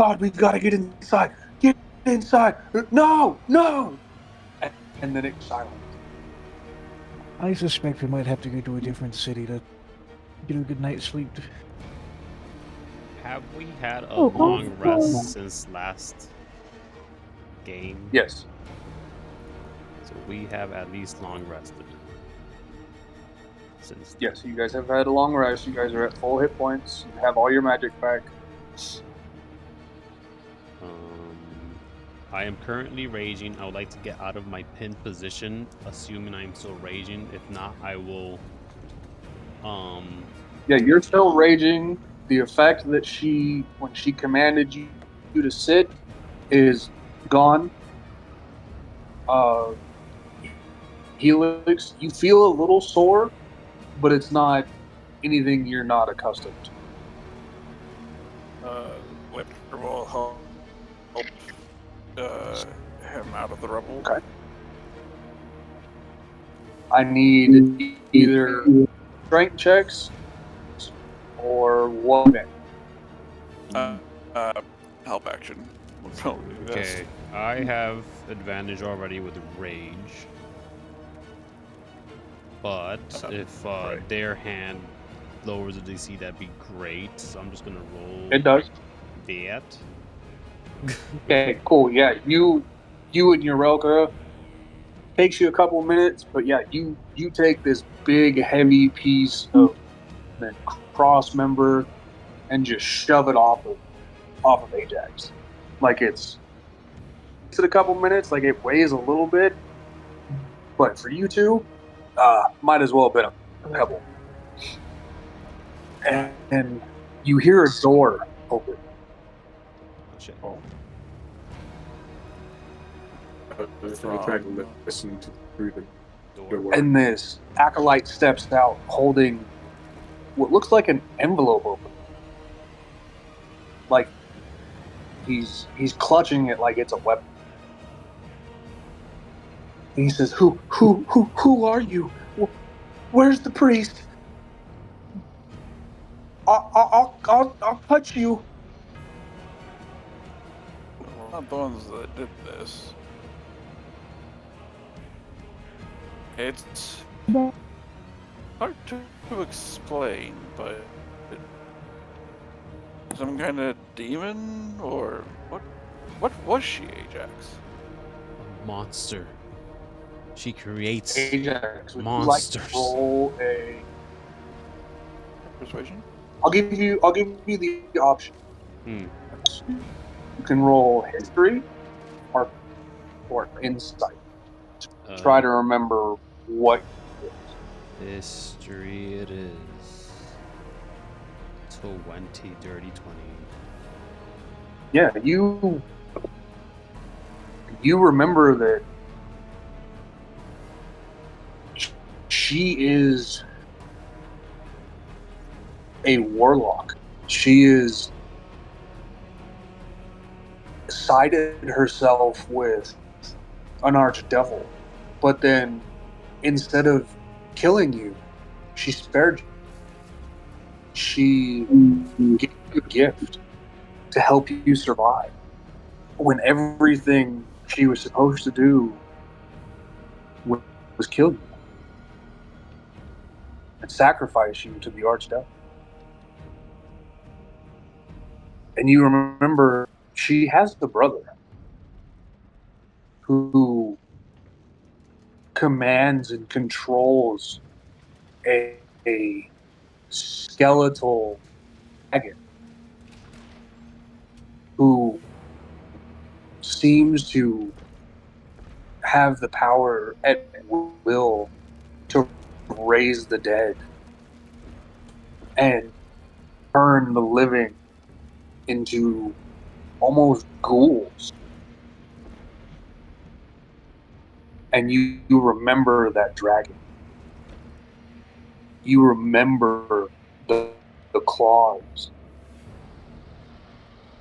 God, we've got to get inside. Get inside. No, no. And then it's silent. I suspect we might have to go to a different city to get a good night's sleep. Have we had a long rest since last game? Yes. So we have at least long rested. Since Yes, you guys have had a long rest. You guys are at full hit points. You have all your magic back. I am currently raging. I would like to get out of my pinned position, assuming I'm still raging. If not, I will. Yeah, you're still raging. The effect that when she commanded you to sit, is gone. Helix, you feel a little sore, but it's not anything you're not accustomed to. Winter will help him out of the rubble. Okay. I need either strength checks or one. Help action. Okay, I have advantage already with rage. But if their hand lowers the DC, that'd be great. So I'm just gonna roll. It does. That. Okay, cool. Yeah, you and your Relka takes you a couple minutes, but yeah, you take this big heavy piece of the cross member and just shove it off of Ajax. Like it's a couple minutes, like it weighs a little bit, but for you two, might as well have been a pebble. And you hear a door open. Oh. Trying to listen through the door. And this acolyte steps out holding what looks like an envelope open. Like he's clutching it like it's a weapon. And he says, "Who are you? Where's the priest? I'll touch you." We're not the ones that did this. It's hard to explain, but some kind of demon, or what was she, Ajax? A monster. She creates Ajax, would monsters. you like to roll a Persuasion? I'll give you the option. Hmm. You can roll history or insight. Try to remember what history it is. 20, dirty 20. Yeah, you remember that she is a warlock. She is sided herself with an archdevil, but then instead of killing you, she spared you. She gave you a gift to help you survive when everything she was supposed to do was kill you and sacrifice you to the archdevil. And you remember she has the brother who commands and controls a skeletal dragon who seems to have the power at will to raise the dead and turn the living into almost ghouls. And you remember that dragon. You remember the claws.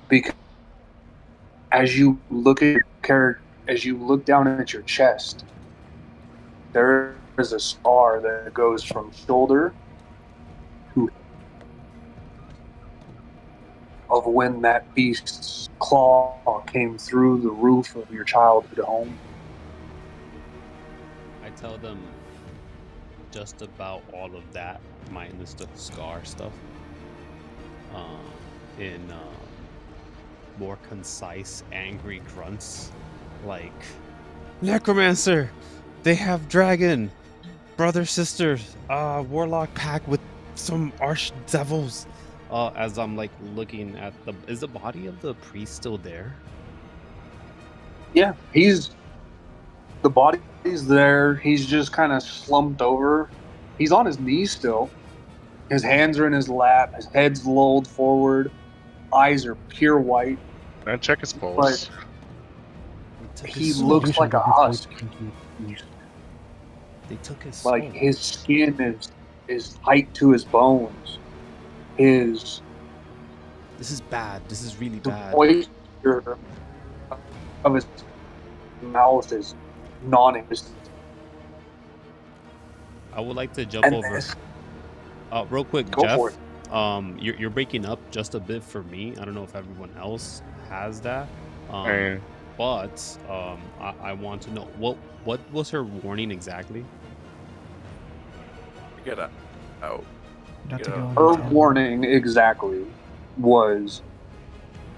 Because as you look down at your chest, there is a scar that goes from shoulder to of when that beast's claw came through the roof of your childhood home? I tell them just about all of that, minus the scar stuff. In more concise, angry grunts, like necromancer. They have dragon, brother, sister, warlock pack with some arch devils. As I'm like looking at is the body of the priest still there? Yeah, the body's there. He's just kind of slumped over. He's on his knees still. His hands are in his lap. His head's lolled forward. Eyes are pure white. Can I check his But pulse? he looks like a husk. They took his soul. Like his skin is tight to his bones. This is bad. This is really bad. The moisture of his mouth is non-existent. I would like to jump over. Real quick, Go Jeff. for it. You're breaking up just a bit for me. I don't know if everyone else has that. But I want to know what was her warning exactly? Get out. Not to go Her on the warning exactly was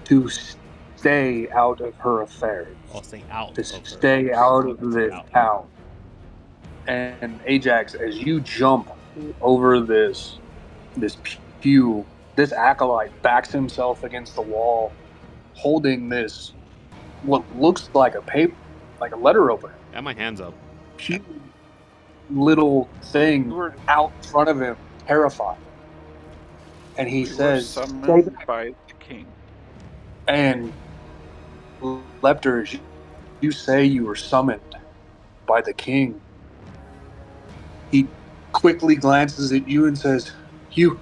to stay out of her affairs. I'll stay out. To stay out of this town. And Ajax, as you jump over this pew, this acolyte backs himself against the wall, holding this what looks like a letter opener. I have my hands up. Pew little thing out in front of him, terrified. And he says, summoned by the king. And Lepter, you say you were summoned by the king. He quickly glances at you and says, You're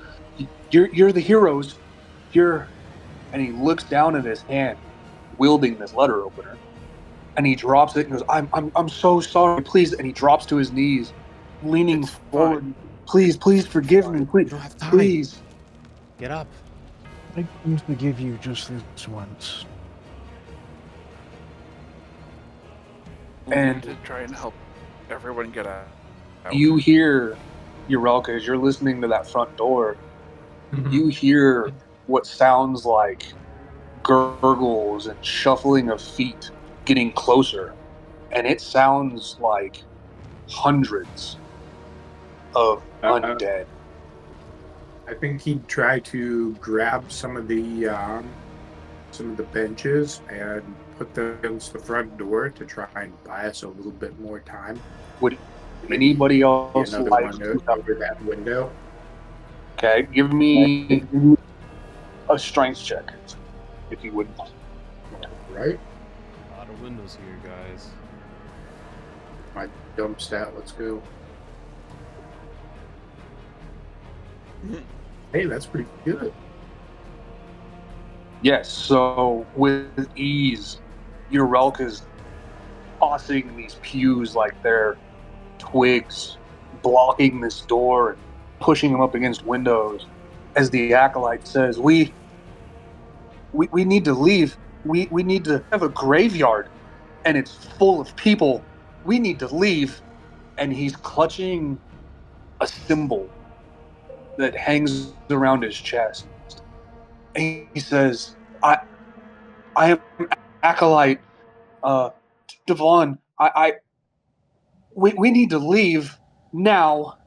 the heroes. And he looks down at his hand, wielding this letter opener. And he drops it and goes, I'm so sorry, please. And he drops to his knees, leaning forward. Please forgive me. Please, you don't have time. Please. Get up. I can forgive you just this once. We And need to try and help everyone get out. You hear, Urelka, as you're listening to that front door, you hear what sounds like gurgles and shuffling of feet getting closer. And it sounds like hundreds of undead. I think he'd try to grab some of the benches and put them against the front door to try and buy us a little bit more time. Would anybody else Another like one to over that window? Okay, give me a strength check, if you wouldn't. Right? A lot of windows here, guys. My dump stat, let's go. Hey, that's pretty good. Yes, so with ease, Urelka's tossing these pews like they're twigs, blocking this door and pushing them up against windows. As the acolyte says, we need to leave. We need to have a graveyard, and it's full of people. We need to leave. And he's clutching a symbol that hangs around his chest. And he says, I am acolyte Devon. We need to leave now.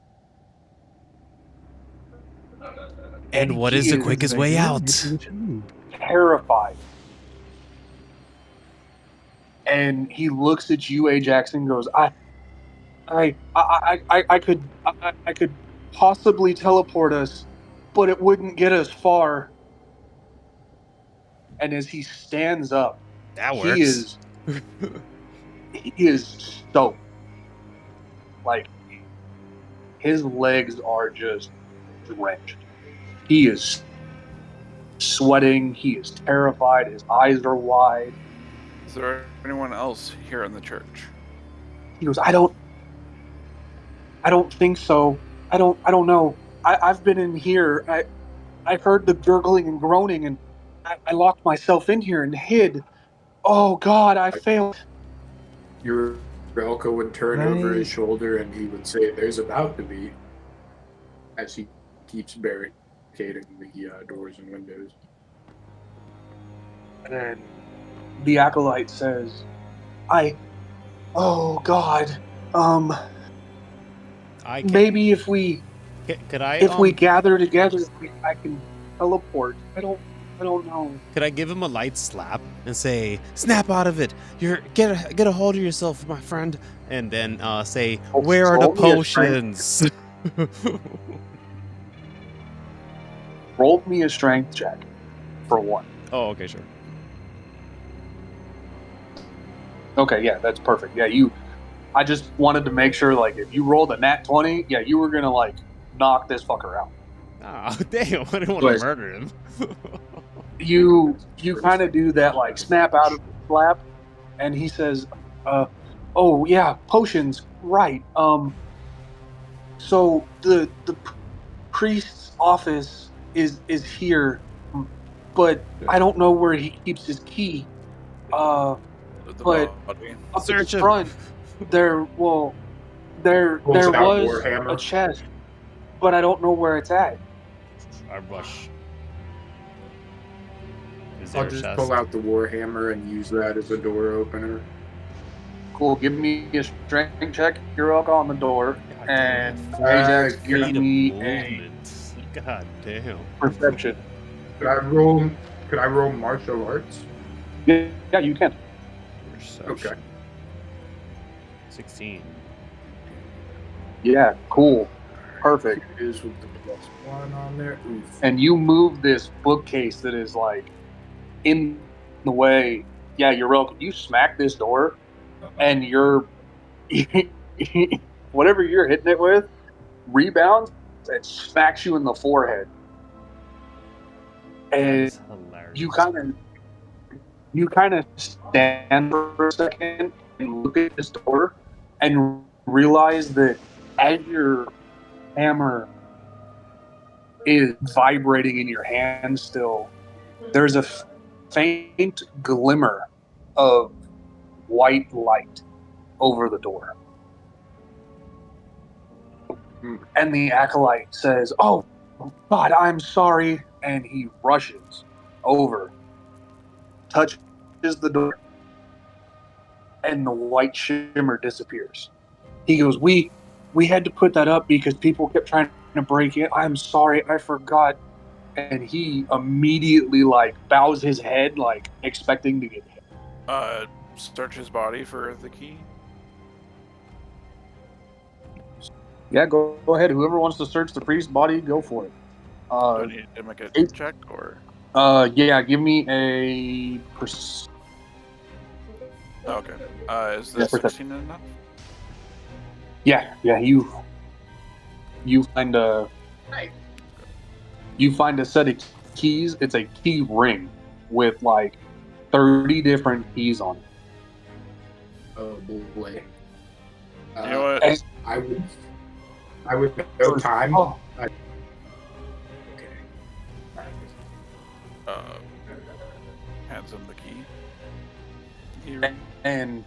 And what is the quickest way out? Terrified. And he looks at you, Ajax, and goes, I could possibly teleport us, but it wouldn't get us far. And as he stands up, That works. He is stoked. Like, his legs are just drenched. He is sweating. He is terrified. His eyes are wide. Is there anyone else here in the church? He goes, I don't think so. I don't know. I've been in here. I heard the gurgling and groaning, and I locked myself in here and hid. Oh God, I failed. Your Relka would turn over his shoulder and he would say, "There's about to be," as he keeps barricading the doors and windows. And then the acolyte says, oh God, I can. maybe if we Could I gather together, I can teleport. I don't know. Could I give him a light slap and say, "Snap out of it! Get a hold of yourself, my friend," and then say, "Where are the Roll me a strength- potions?" Roll me a strength check for one. Oh, okay, sure. Okay, yeah, that's perfect. Yeah, I just wanted to make sure, like, if you rolled a nat 20, yeah, you were gonna like knock this fucker out. Oh, damn! I didn't want But- to murder him. You kind of do that, like, snap out of the slap, and he says, oh yeah, potions, right. So the priest's office is here, but I don't know where he keeps his key. The But- body. Up Search at him. the front, there Pulls was out Warhammer. a chest, but I don't know where it's at. I rush. Is there I'll a just chest? pull out the Warhammer and use that as a door opener. Cool, give me a strength check. You're up on the door, God and damn, Ajax, feet give of me a movement. God damn. perception. Could I roll martial arts? Yeah, you can. Perception. Okay. 16. Yeah, cool, perfect. It is with the +1 on there. Oof. And you move this bookcase that is like in the way. Yeah, you're welcome. You smack this door, and you're whatever you're hitting it with rebounds and smacks you in the forehead. And That's hilarious. you kind of stand for a second and look at this door and realize that as your hammer is vibrating in your hand still, there's a faint glimmer of white light over the door. And the acolyte says, "Oh God, I'm sorry," and he rushes over, touches the door, and the white shimmer disappears. He goes, we had to put that up because people kept trying to break it. I'm sorry, I forgot." And he immediately like bows his head, like expecting to get hit. Search his body for the key. Yeah, go ahead. Whoever wants to search the priest's body, go for it. Do I need to make a eight- check or? Yeah, give me a Okay. Is Yeah, this perception. 16 enough? Yeah, you find a set of keys. It's a key ring with like 30 different keys on it. Oh boy. You know what? And- I would know time. Oh, Okay. Hands him the key. Here. and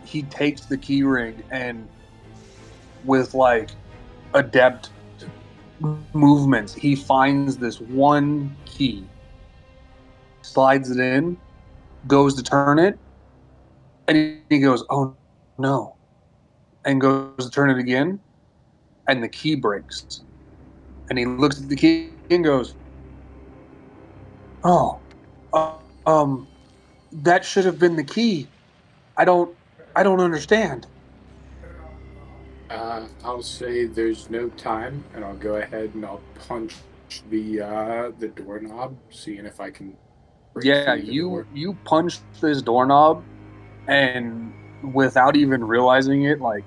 he takes the key ring and with like adept movements, he finds this one key, slides it in, goes to turn it, and he goes, "Oh no," and goes to turn it again, and the key breaks. And he looks at the key and goes, "Oh, that should have been the key. I don't understand." I'll say there's no time, and I'll go ahead and I'll punch the doorknob, seeing if I can. break Yeah, through the door. you punch this doorknob, and without even realizing it, like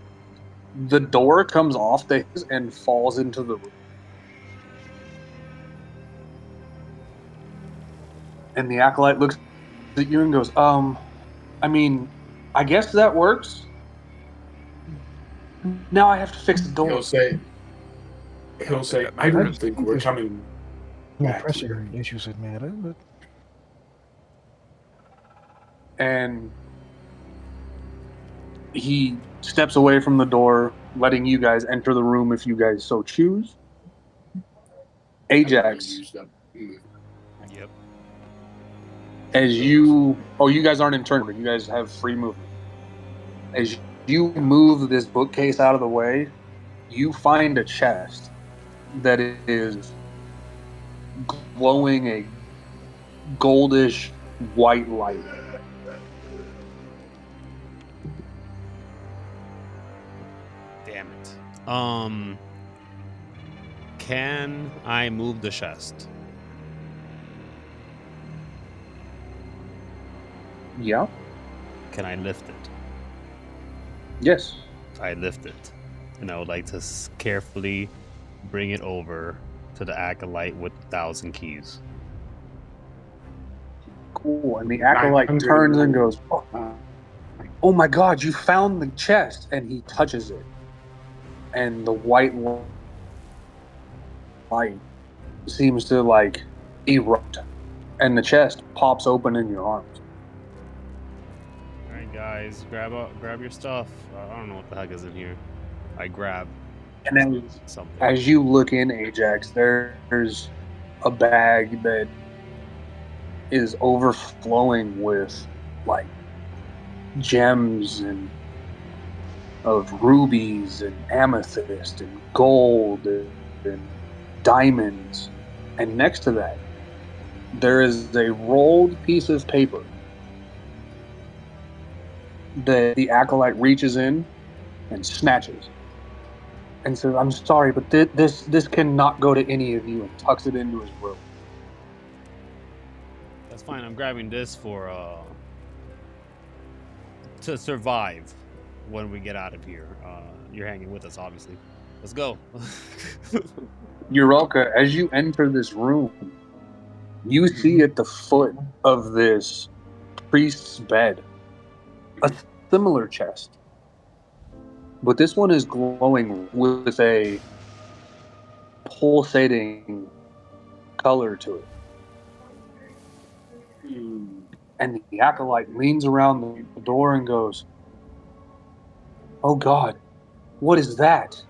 the door comes off the hinges and falls into the room. And the acolyte looks at you and goes, I mean, I guess that works. Now I have to fix the door." He'll say, "I don't think we're coming No back pressing here." issues that matter, but and he steps away from the door, letting you guys enter the room if you guys so choose. I've already Ajax, used up movement. Yep. as you you guys aren't in tournament, you guys have free movement. As you move this bookcase out of the way, you find a chest that is glowing a goldish white light. Damn it. Can I move the chest? Yeah. Can I lift it? Yes. I lift it, and I would like to carefully bring it over to the acolyte with 1,000 keys. Cool. And the acolyte turns and goes, "Oh my God! You found the chest!" And he touches it, and the white light seems to like erupt, and the chest pops open in your arms. All right, guys, grab your stuff. I don't know what the heck is in here. I grab And then, something. as you look in, Ajax, there's a bag that is overflowing with like gems and of rubies and amethyst and gold and diamonds. And next to that, there is a rolled piece of paper that the acolyte reaches in and snatches and says, "I'm sorry, but this cannot go to any of you," and tucks it into his robe. That's fine. I'm grabbing this for to survive when we get out of here. You're hanging with us, obviously. Let's go. Europa, as you enter this room, you see at the foot of this priest's bed a similar chest, but this one is glowing with a pulsating color to it. And the acolyte leans around the door and goes, "Oh God, what is that?"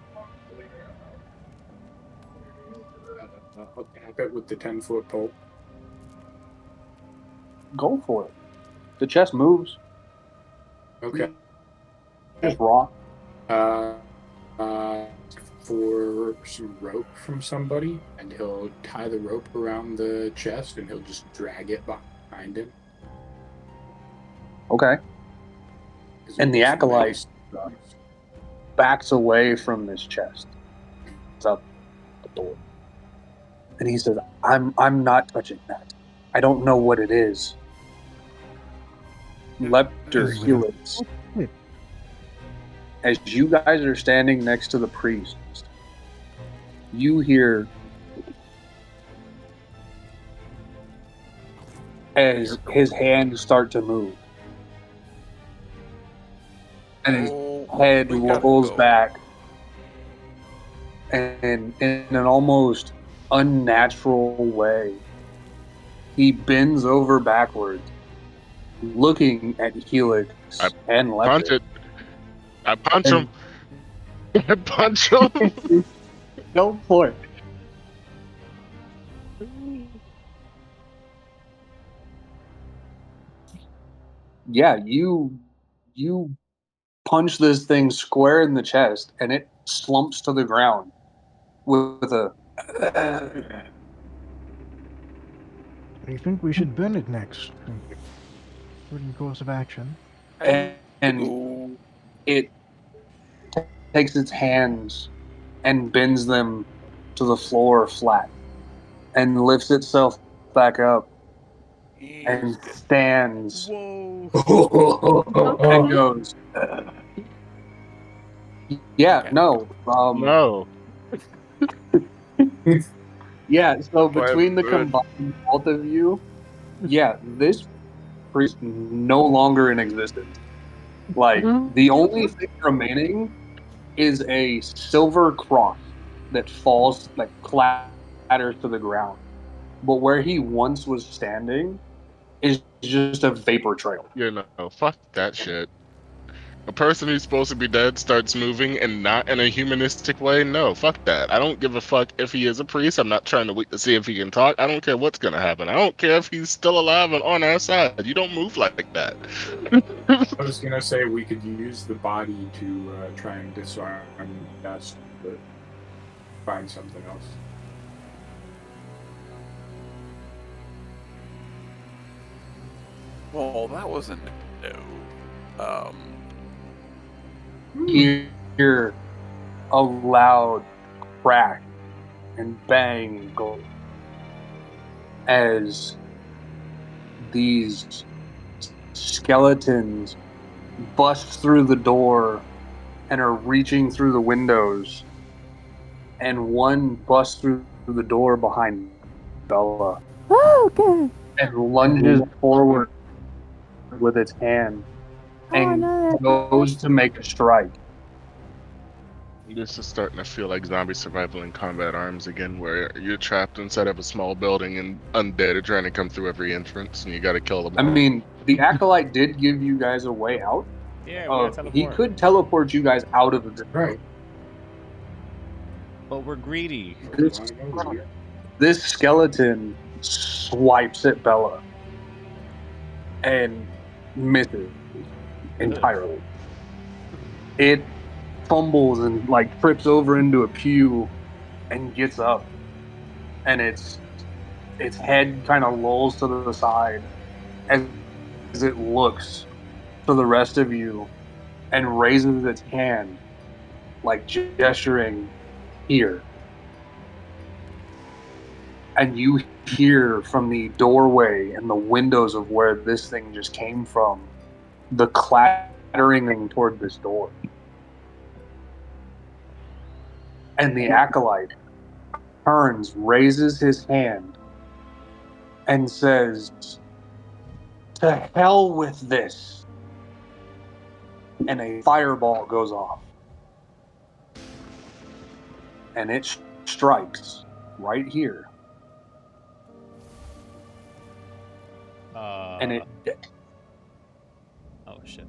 I'll tap it with the 10-foot pole. Go for it. The chest moves. Okay. Just rock. For some rope from somebody, and he'll tie the rope around the chest, and he'll just drag it behind him. Okay. And the acolyte backs away from this chest. It's out the door. And he says, I'm not touching that. I don't know what it is. Lepter Helix. As you guys are standing next to the priest, you hear as his hands start to move. And his head rolls back. And in an almost unnatural way, he bends over backwards, looking at Helix and Lepter. Punch it. I punch him. I punch him. Go for it. Yeah, you punch this thing square in the chest, and it slumps to the ground with a. I think we should bend it next. Written course of action. And it takes its hands and bends them to the floor flat, and lifts itself back up and stands. Whoa. And goes, yeah, no. No. Yeah, so between the combined both of you, yeah, this priest no longer in existence. Like, the only thing remaining is a silver cross that falls, like, clatters to the ground. But where he once was standing is just a vapor trail. You know, fuck that shit. A person who's supposed to be dead starts moving and not in a humanistic way? No, fuck that. I don't give a fuck if he is a priest. I'm not trying to wait to see if he can talk. I don't care what's gonna happen. I don't care if he's still alive and on our side. You don't move like that. I was gonna say we could use the body to try and disarm dust, but find something else. Well, that wasn't no. You hear a loud crack and bang go as these skeletons bust through the door and are reaching through the windows, and one busts through the door behind Bella and lunges forward with its hand and goes to make a strike. This is starting to feel like zombie survival in combat arms again, where you're trapped inside of a small building and undead are trying to come through every entrance, and you got to kill them I all. mean, the acolyte did give you guys a way out. Yeah, we're gonna He teleport. could teleport you guys out of the Right. But we're greedy. This skeleton swipes at Bella and misses entirely. It fumbles and like trips over into a pew and gets up, and its head kind of lolls to the side as it looks to the rest of you and raises its hand, like gesturing here. And you hear from the doorway and the windows of where this thing just came from the clattering toward this door. And the acolyte turns, raises his hand, and says, "To hell with this." And a fireball goes off. And it strikes right here. And it Oh shit.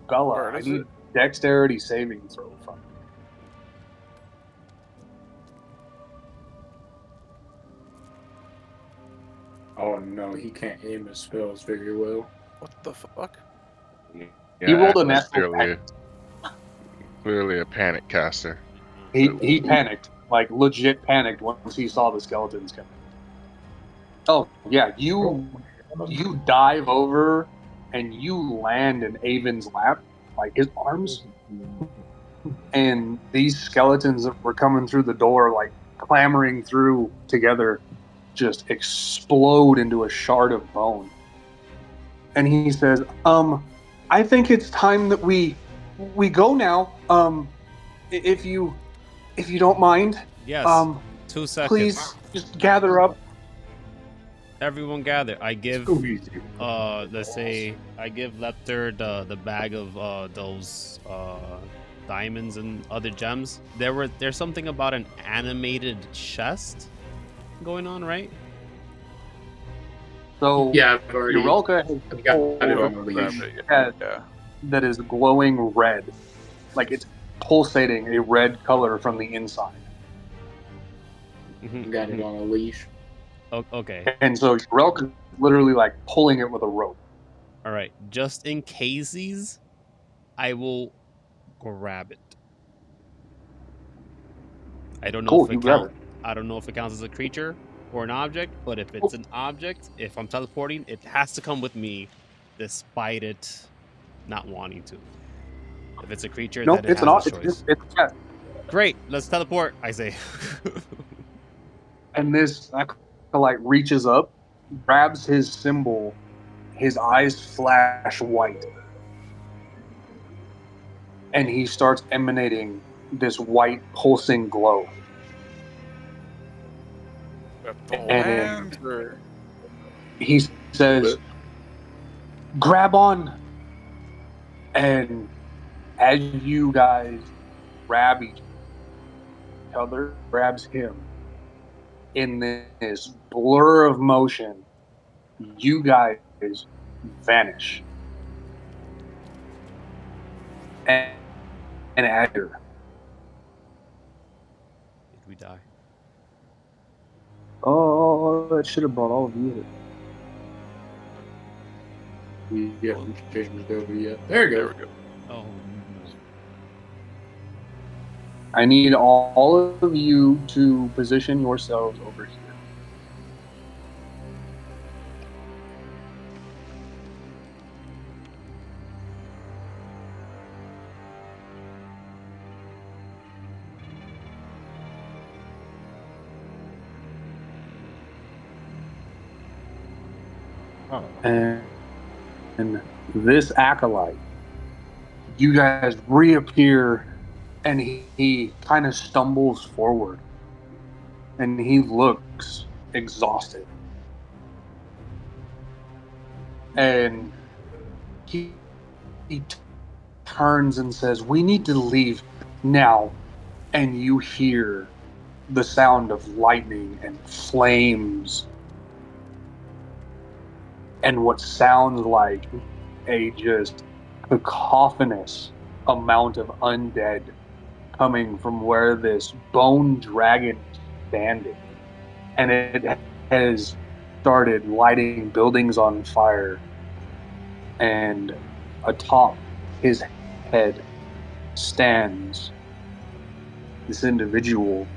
Bella, Where I is need it? dexterity saving throw from you. Oh no, he can't aim his spells very well. What the fuck? Yeah, He rolled a that's natural clearly a panic caster. He panicked, like legit panicked once he saw the skeletons coming. Oh yeah, you dive over and you land in Avon's lap, like his arms, and these skeletons that were coming through the door, like clamoring through together, just explode into a shard of bone. And he says, I think it's time that we go now. If you don't mind, Yes. 2 seconds. please just gather up. Everyone gather. I give Scooby-Doo. let's say I give Lepter the bag of those diamonds and other gems. There's something about an animated chest going on, right? So Yeah, I've already Eureka has I've got it on the Grab leash. it, has yeah. that is glowing red, like it's pulsating a red color from the inside. I've got it on a leash. Okay. And so Eureka is literally like pulling it with a rope. All right. Just in cases, I will grab it. I don't know Cool, if you it grab counts. I don't know if it counts as a creature or an object, but if it's an object, if I'm teleporting, it has to come with me, despite it not wanting to. If it's a creature, Nope, then it it's has not. a It's choice. just it's a chest. Great, let's teleport. I say. And this acolyte reaches up, grabs his symbol, his eyes flash white, and he starts emanating this white pulsing glow. The And lantern. he says, "Grab on." And as you guys grab each other, grabs him, in this blur of motion, you guys vanish. And Adder, Did we die? oh, that should have brought all of you. We haven't changed over yet. There you There go. we go. Oh no. I need all of you to position yourselves over here. Oh. And this acolyte, you guys reappear, and he kind of stumbles forward, and he looks exhausted. And he turns and says, "We need to leave now." And you hear the sound of lightning and flames and what sounds like a just cacophonous amount of undead coming from where this bone dragon is standing. And it has started lighting buildings on fire. And atop his head stands this individual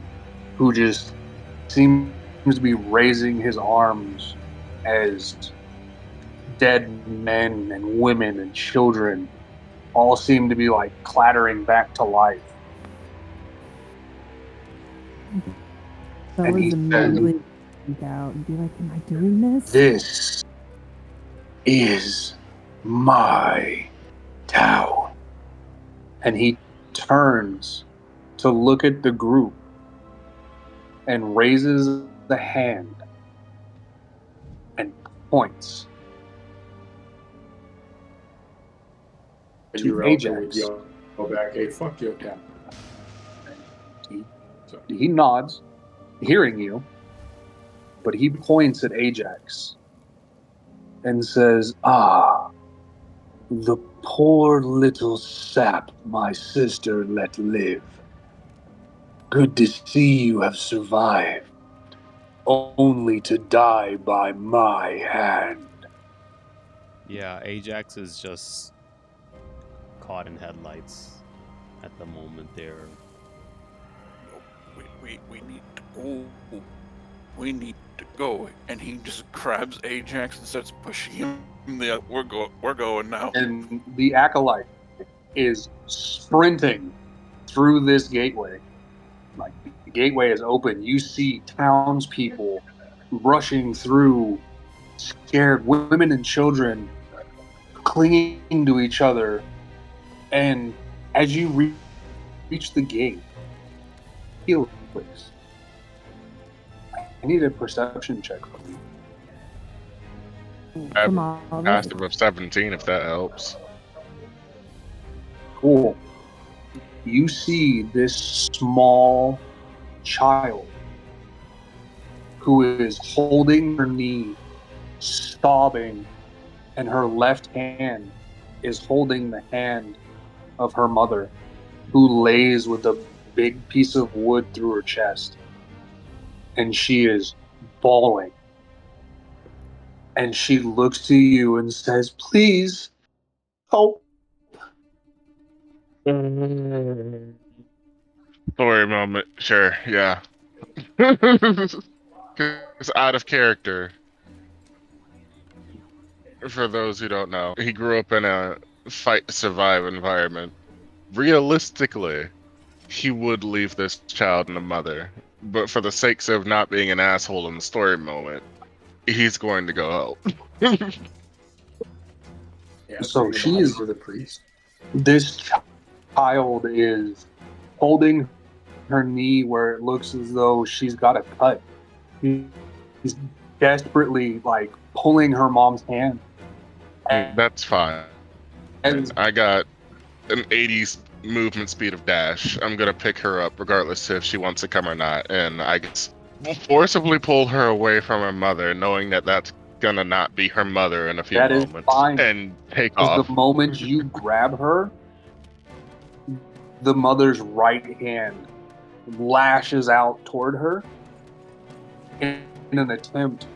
who just seems to be raising his arms as dead men and women and children all seem to be like clattering back to life. So And was he immediately freak out and be like, "Am I doing this?" This is my town. And he turns to look at the group and raises the hand and points And to your elder would Ajax. yell back, "Hey, fuck your town." He nods, hearing you, but he points at Ajax and says, "Ah, the poor little sap my sister let live. Good to see you have survived, only to die by my hand." Yeah, Ajax is just caught in headlights at the moment there. We need to go. We need to go. And he just grabs Ajax and starts pushing him. We're going now. And the acolyte is sprinting through this gateway. Like, the gateway is open. You see townspeople rushing through, scared women and children clinging to each other. And as you reach the gate, Helix, I need a perception check from you. From all of us. Passive of 17, if that helps. Cool. You see this small child who is holding her knee, sobbing, and her left hand is holding the hand of her mother, who lays with a big piece of wood through her chest. And she is bawling. And she looks to you and says, "Please help." Story moment, sure, yeah. It's out of character. For those who don't know, he grew up in a fight to survive environment. Realistically, he would leave this child and a mother, but for the sakes of not being an asshole in the story moment, he's going to go help. Yeah, So bring the she body is- to the priest. This child is holding her knee where it looks as though she's got a cut. He's desperately like pulling her mom's hand. That's fine. And I got an 80s movement speed of dash. I'm gonna pick her up regardless if she wants to come or not, and I guess forcibly pull her away from her mother, knowing that that's gonna not be her mother in a few That is moments, fine. and take Because off. the moment you grab her, the mother's right hand lashes out toward her in an attempt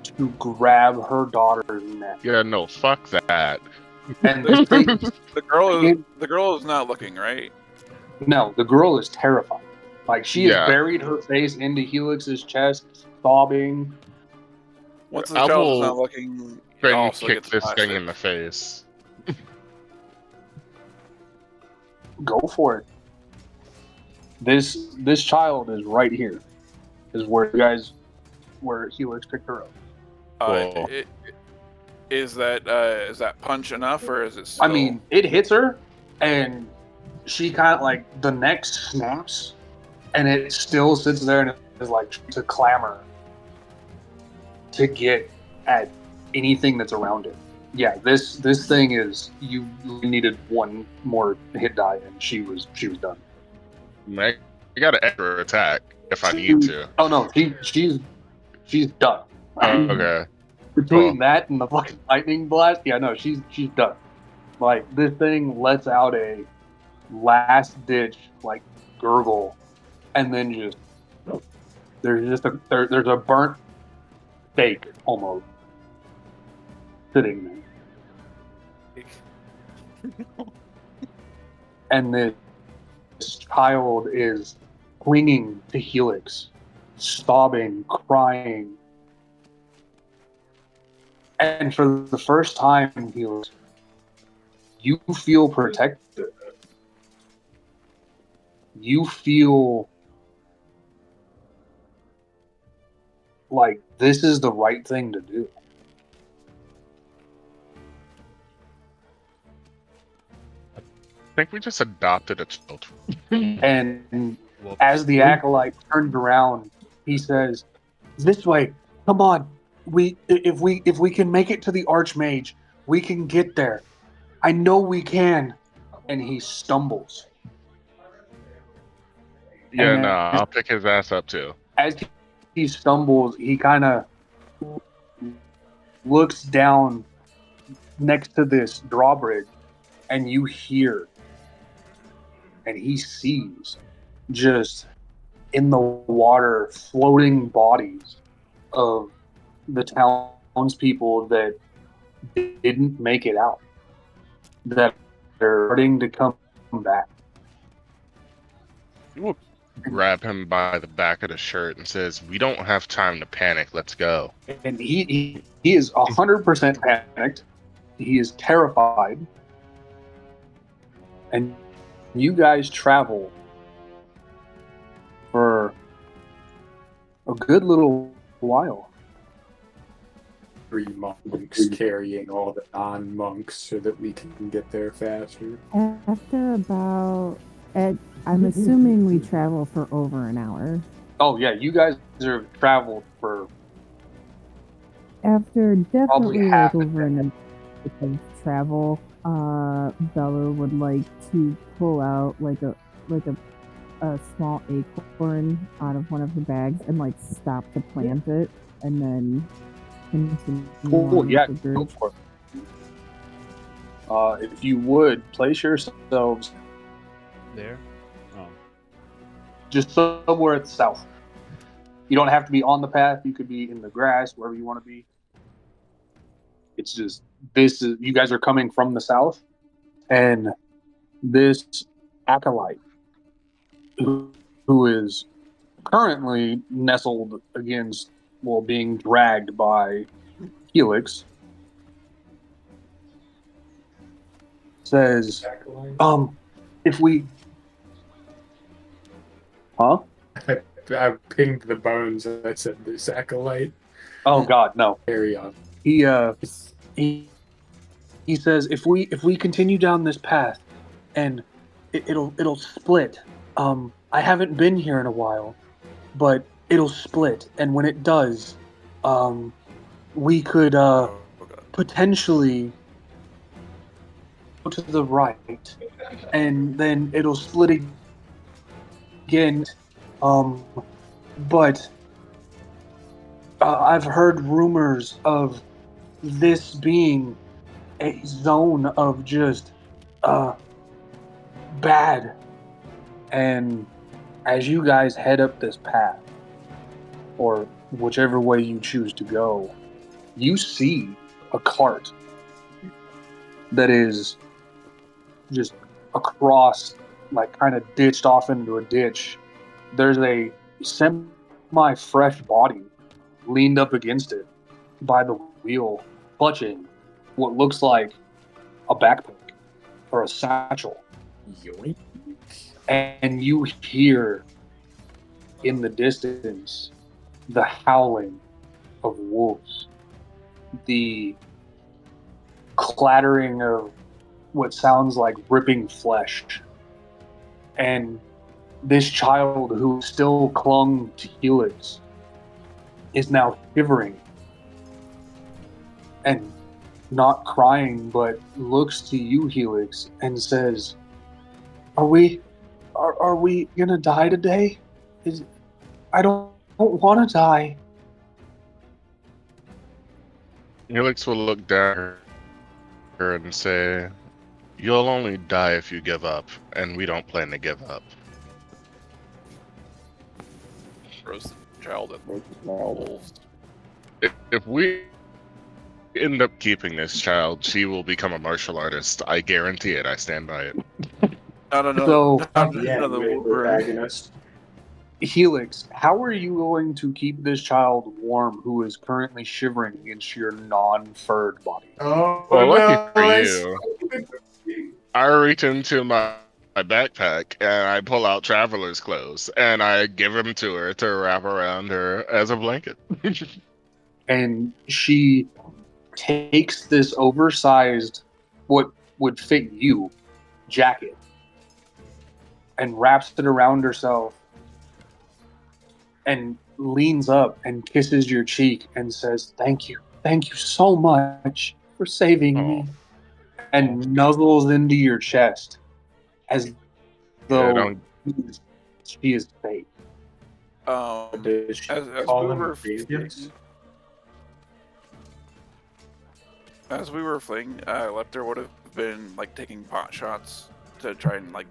to grab her daughter's neck. Yeah, no, fuck that. And this thing, The girl is not looking, right? no, the girl is terrified. Like, she has Yeah. buried her face into Helix's chest, sobbing. Once the I child is will not looking, it then also kick gets this thing plastic. in the face. Go for it. This child is right here. Is where you guys, where Helix picked her up. Whoa. Is that punch enough, or is it still... I mean, it hits her, and she kind of like, the neck snaps, and it still sits there and is like to clamor to get at anything that's around it. Yeah, this thing is, you needed one more hit die, and she was done. I got an extra attack if I need to. Oh no, she's done. Okay. Between Cool. that and the fucking lightning blast, yeah, no, she's done. Like, this thing lets out a last ditch like gurgle, and then just there's a burnt steak almost sitting there, and this child is clinging to Helix, sobbing, crying, and for the first time, Helix, you feel protected. You feel like this is the right thing to do. I think we just adopted a child. And Whoops. as the acolyte turns around, he says, "This way, come on. If we can make it to the Archmage, we can get there. I know we can." And he stumbles. Yeah, And no, I'll pick his ass up too. as he stumbles, he kind of looks down next to this drawbridge, and you hear, and he sees, just in the water, floating bodies of the townspeople that didn't make it out, that are starting to come back. He will grab him by the back of the shirt and says, "We don't have time to panic. Let's go." And he is 100% panicked. He is terrified. And you guys travel for a good little while. 3 monks carrying all the non-monks so that we can get there faster. After about, I'm assuming we travel for over an hour. Oh yeah, you guys have traveled for After definitely like half a over an hour of travel, Bella would like to pull out like a small acorn out of one of her bags and like stop to plant it, and then continue cool. on Yeah, with the go group. for it. If you would place yourselves There? Oh. just somewhere at the south. You don't have to be on the path. You could be in the grass, wherever you want to be. It's just, you guys are coming from the south, and this acolyte, who is currently nestled against, well, being dragged by Helix, says, if we... Huh? I pinged the bones and I said, "This acolyte." Oh God, no. Carry on. He says, if we continue down this path, and it'll split. I haven't been here in a while, but it'll split, and when it does, we could potentially go to the right, and then it'll split again. But I've heard rumors of this being a zone of just bad. And as you guys head up this path, or whichever way you choose to go, you see a cart that is just across, like kind of ditched off into a ditch. There's a semi-fresh body leaned up against it by the wheel, clutching what looks like a backpack or a satchel. Yoink. And you hear in the distance the howling of wolves, the clattering of what sounds like ripping flesh, and this child who still clung to Helix is now shivering and not crying, but looks to you, Helix, and says, Are we gonna die today? I don't want to die. Helix will look down at her and say, "You'll only die if you give up, and we don't plan to give up." Throws the child at the wolves. If we end up keeping this child, she will become a martial artist. I guarantee it. I stand by it. No. So, The protagonist. Helix, how are you going to keep this child warm who is currently shivering against your non-furred body? Oh, Well, lucky no, for it's- you, I reach into my backpack and I pull out traveler's clothes and I give them to her to wrap around her as a blanket. And she takes this oversized, what would fit you, jacket and wraps it around herself and leans up and kisses your cheek and says, Thank you so much for saving me. And nuzzles into your chest as though she is fake. Does she As call we him were Felix? As we were fleeing, Lepter would have been like taking pot shots to try and like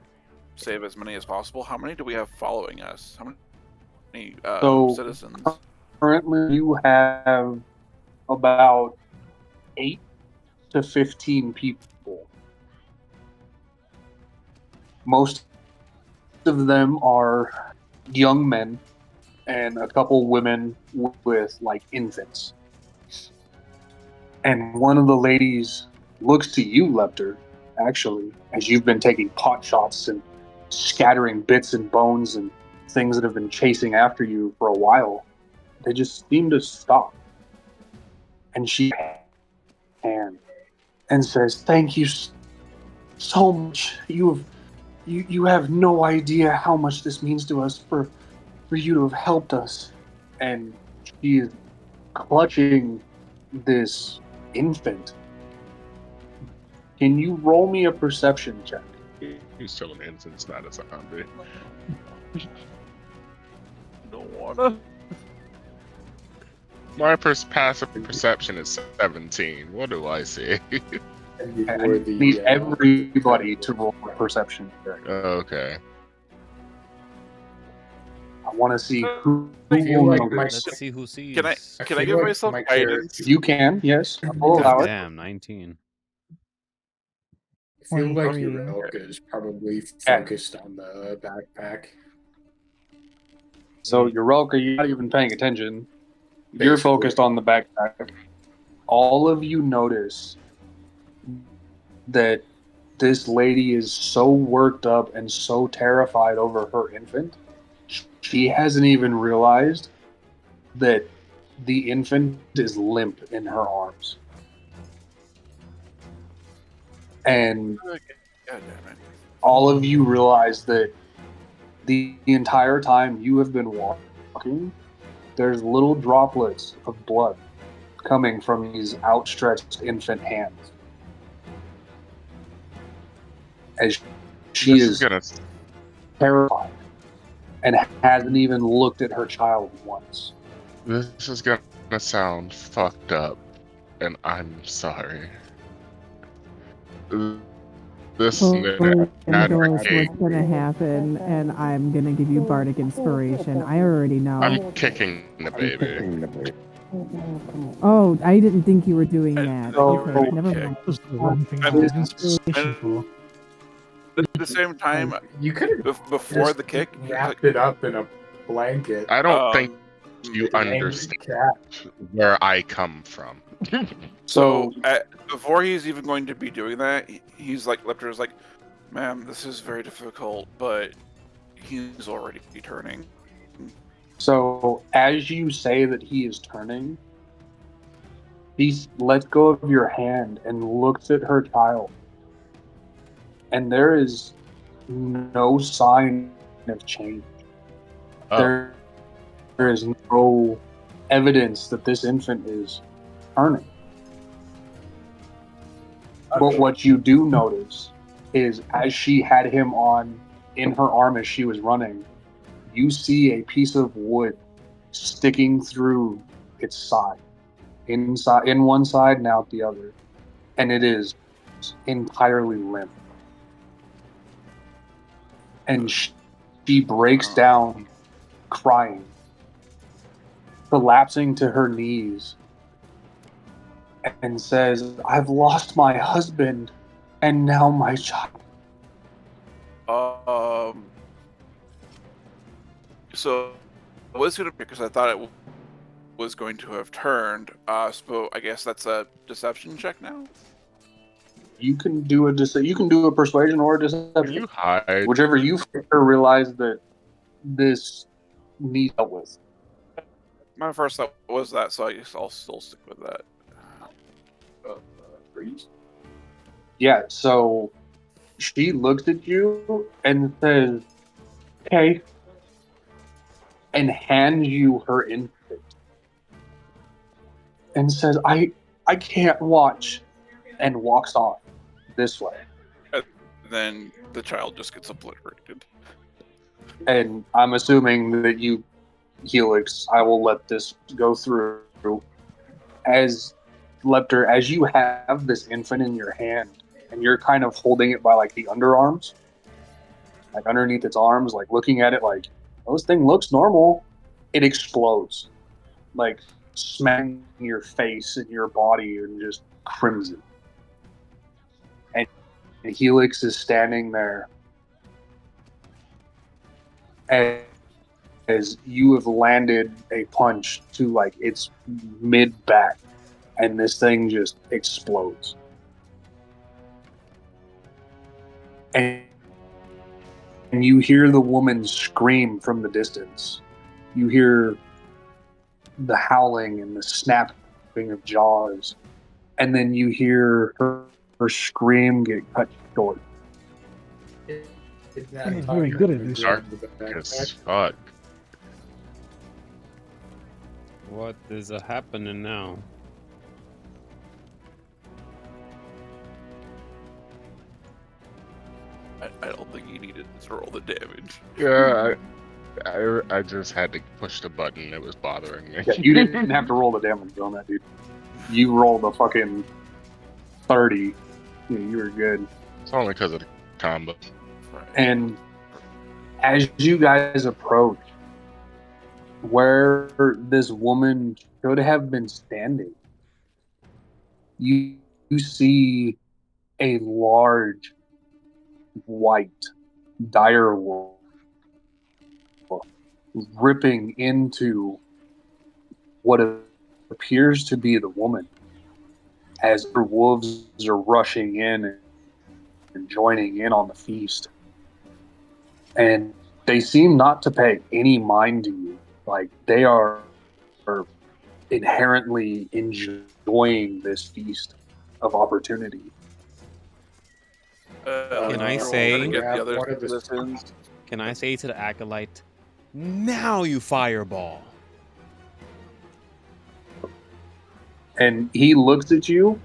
save as many as possible. How many do we have following us? How many citizens? Currently, you have about 8 to 15 people. Most of them are young men and a couple women with like infants. And one of the ladies looks to you, Lepter, actually, as you've been taking pot shots and scattering bits and bones and things that have been chasing after you for a while. They just seem to stop. And she hands and says, Thank you so much. You have no idea how much this means to us for you to have helped us. And she is clutching this infant. Can you roll me a perception check? He's still an infant, not a zombie. Don't want. My passive perception is 17. What do I see? I need everybody to roll a perception check. Okay. I want to see who I feel will like know my- this. Let's see who sees. Can I feel give like myself my guidance? You can, yes. We'll allow it. Damn, 19. I feel like 23. Urelka is probably focused on the backpack. So Eureka, you're not even paying attention. You're Basically. focused on the backpack. All of you notice that this lady is so worked up and so terrified over her infant, she hasn't even realized that the infant is limp in her arms. And God damn it. all of you realize that the entire time you have been walking, there's little droplets of blood coming from these outstretched infant hands. As she This is gonna terrified and hasn't even looked at her child once. This is gonna sound fucked up, and I'm sorry. This Endorse necromatic. what's gonna happen, and I'm gonna give you bardic inspiration. I already know. I'm kicking the baby. Oh, I didn't think you were doing that. Oh, Okay, never okay. mind. That's the one thing to I'm- get inspiration for. At the same time, You could have before the kick, he was wrapped like, it up in a blanket. I don't think you hanging understand cat. where I come from. So before he's even going to be doing that, he's like, Lepter's like, "Ma'am, this is very difficult, but he's already turning." So as you say that he is turning, he lets go of your hand and looks at her child. And there is no sign of change. Oh. There is no evidence that this infant is turning. But what you do notice is as she had him on in her arm as she was running, you see a piece of wood sticking through its side, inside in one side and out the other, and it is entirely limp. And she breaks down, crying, collapsing to her knees, and says, "I've lost my husband, and now my child." So I was gonna because I thought it was going to have turned. So I guess that's a deception check now. You can do a persuasion or a Can deception, you hide? whichever you realize that this needs help with. My first thought was that, so I guess I'll still stick with that. Priest? Yeah, so she looks at you and says, "Okay," and hands you her infant and says, I can't watch," and walks off this way. And then the child just gets obliterated. And I'm assuming that you, Helix, I will let this go through. As Lepter, as you have this infant in your hand, and you're kind of holding it by like the underarms, like underneath its arms, like looking at it like, "Oh, this thing looks normal," it explodes. Like smacking your face and your body and just crimson. And Helix is standing there as you have landed a punch to like its mid back, and this thing just explodes. And you hear the woman scream from the distance. You hear the howling and the snapping of jaws, and then you hear her scream get cut short. I'm very good at this. Dark as fuck. What is happening now? I don't think he needed to roll the damage. Yeah, I just had to push the button. It was bothering me. Yeah, you didn't have to roll the damage on that, dude. You rolled a fucking 30. Yeah, you were good. It's only because of the combo. And as you guys approach where this woman should have been standing, you see a large white dire wolf ripping into what appears to be the woman as her wolves are rushing in and joining in on the feast. And they seem not to pay any mind to you. Like they are inherently enjoying this feast of opportunity. Can I we're say- gonna get Yeah, the other one of the- citizens. Can I say to the acolyte, now you fireball? And he looks at you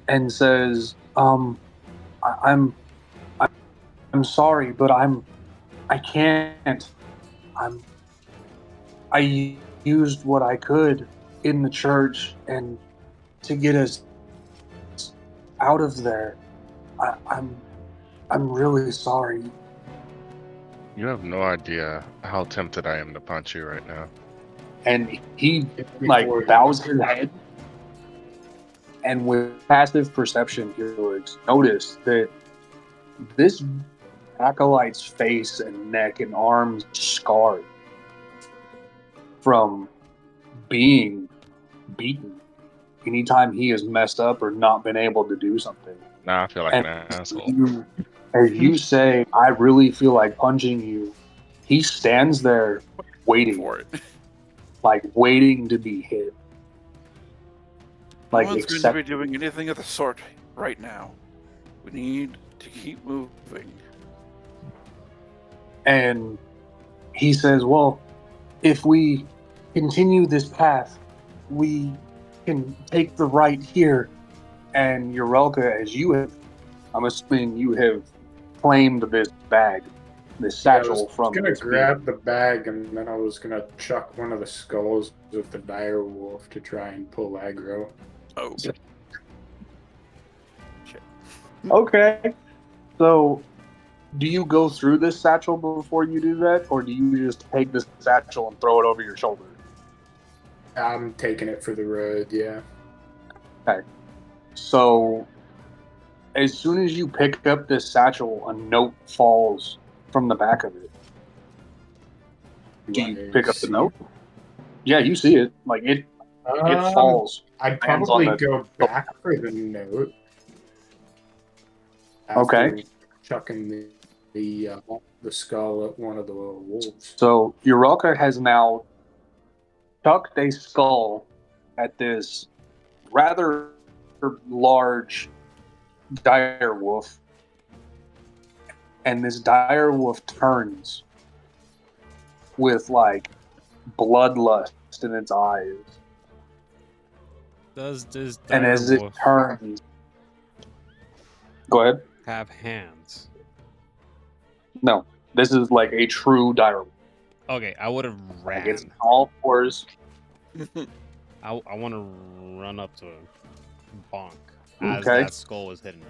and says, I'm sorry, but I can't. I used what I could in the church and to get us out of there. I'm really sorry. You have no idea how tempted I am to punch you right now. And he Before- bows his head, and with passive perception, Helix notice that this acolyte's face and neck and arms scarred from being beaten anytime he has messed up or not been able to do something. Now I feel like an asshole. As you say, I really feel like punching you, he stands there waiting For it. waiting to be hit. No one's going to be doing anything of the sort right now. We need to keep moving. And he says, well, if we continue this path, we can take the right here. And Urelka, as you have, I'm assuming you have claimed this bag, this satchel from I was gonna this grab the bag, and then I was gonna chuck one of the skulls of the dire wolf to try and pull aggro. Oh. Okay. So, do you go through this satchel before you do that, or do you just take this satchel and throw it over your shoulder? I'm taking it for the road, yeah. Okay. So, as soon as you pick up this satchel, a note falls from the back of it. Do you pick up the note? Yeah, you see it. It falls. I'd lands probably on the- go back for the note. Okay. After chucking the skull at one of the wolves. So Urelka has now tucked a skull at this rather large dire wolf, and this dire wolf turns with bloodlust in its eyes. Does this And as it direwolf turns, go ahead. have hands? No, this is a true dire wolf. Okay, I would have ran. It's all fours. I want to run up to him, bonk, as Okay. that skull was hitting him.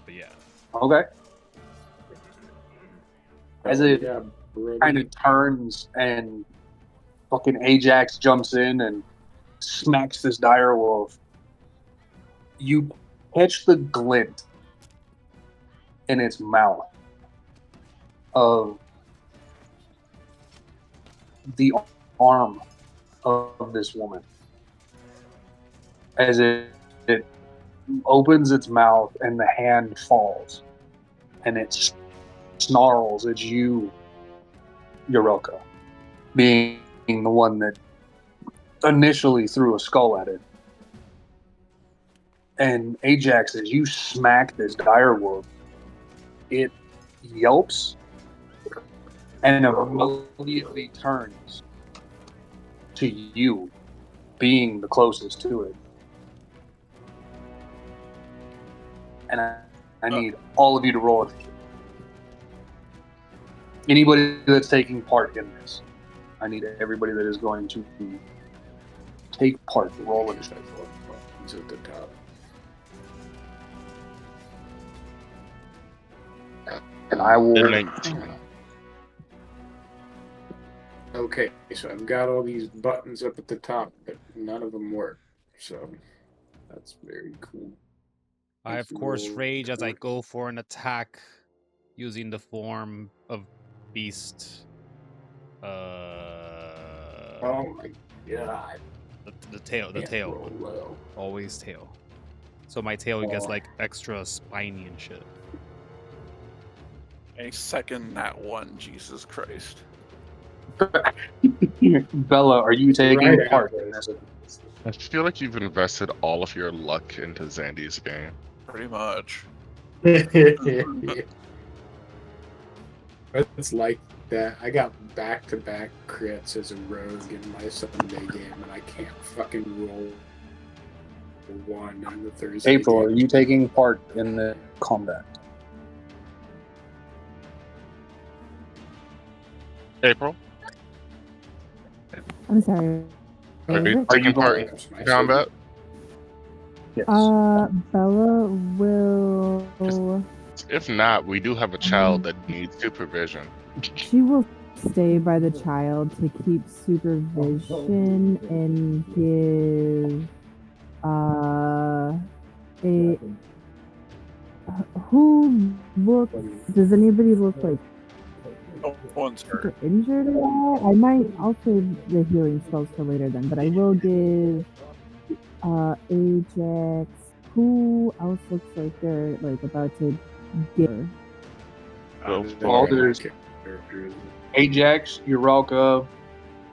But yeah. Okay. As it yeah, kind of turns and fucking Ajax jumps in and smacks this dire wolf. You catch the glint in its mouth of the arm of this woman as it opens its mouth and the hand falls and it snarls at you, Urelka, being the one that initially threw a skull at it. And Ajax, as you smack this dire wolf, it yelps and immediately turns to you, being the closest to it. And I need all of you to roll it. Anybody that's taking part in this, I need everybody that is going to take part. Roll it. It's at the top. And I will. 19. Okay, so I've got all these buttons up at the top, but none of them work. So that's very cool. I of course rage as I go for an attack using the form of beast. Oh my god. The tail Roll one. low. Always tail. So my tail gets extra spiny and shit. A second that one, Jesus Christ. Bella, are you taking Right part after in this? I feel like you've invested all of your luck into Zandy's game. Pretty much. It's like that. I got back-to-back crits as a rogue in my Sunday game, and I can't fucking roll one on the Thursday April, are game. you taking part in the combat? April? I'm sorry. Are you What? taking part in Perhaps my combat? Yes. Bella will. If not, we do have a child that needs supervision. She will stay by the child to keep supervision and give a who looks. Does anybody look like No one's super hurt. injured at all? I'll save the healing spells for later then, but I will give Ajax. Who else looks like they're like about to get her? Go That's for Well, it. my there's character, isn't it? Ajax, Uralka,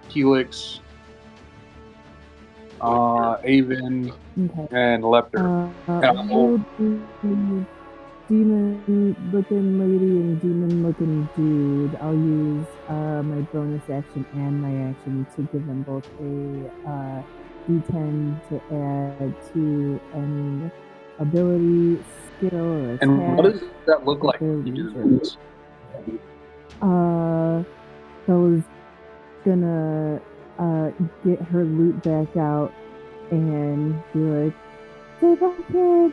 Helix, Avon, Okay. and Lepter. We'll do demon looking lady and demon looking dude. I'll use my bonus action and my action to give them both a d10 to add to any ability, skill, or attack. And what does that look like? Their You do leisure. this? Bella's gonna get her loot back out and be like, "Save our kid.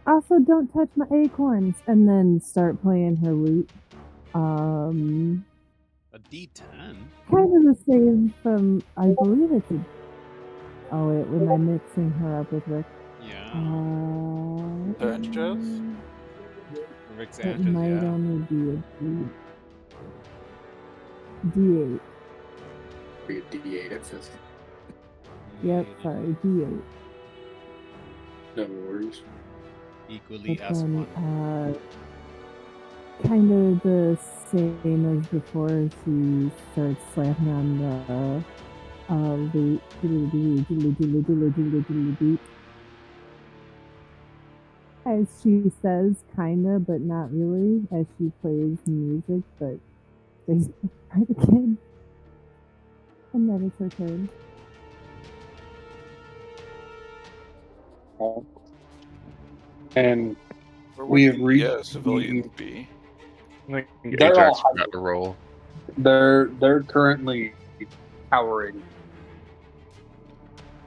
Also don't touch my acorns," and then start playing her loot. A D10. Kind of the same from, I believe it's a. Oh wait, am I mixing her up with Rick? Yeah. Sanchez? Rick It Sanchez, might yeah. only be a D8. Be a D8 at 50. Yep, sorry, D8. No worries. Equally But S1. then, kind of the same as before, she starts slapping on the loot. As she says, kinda, but not really, as she plays music, but plays by the kid. And then it's her turn. And Where we would have reached the civilians be? they're Ajax all forgot to roll. they're currently cowering.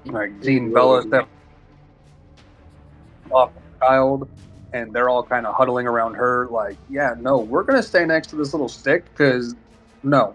Like seeing Bella step off the child, and they're all kind of huddling around her. Like, yeah, no, we're gonna stay next to this little stick because no,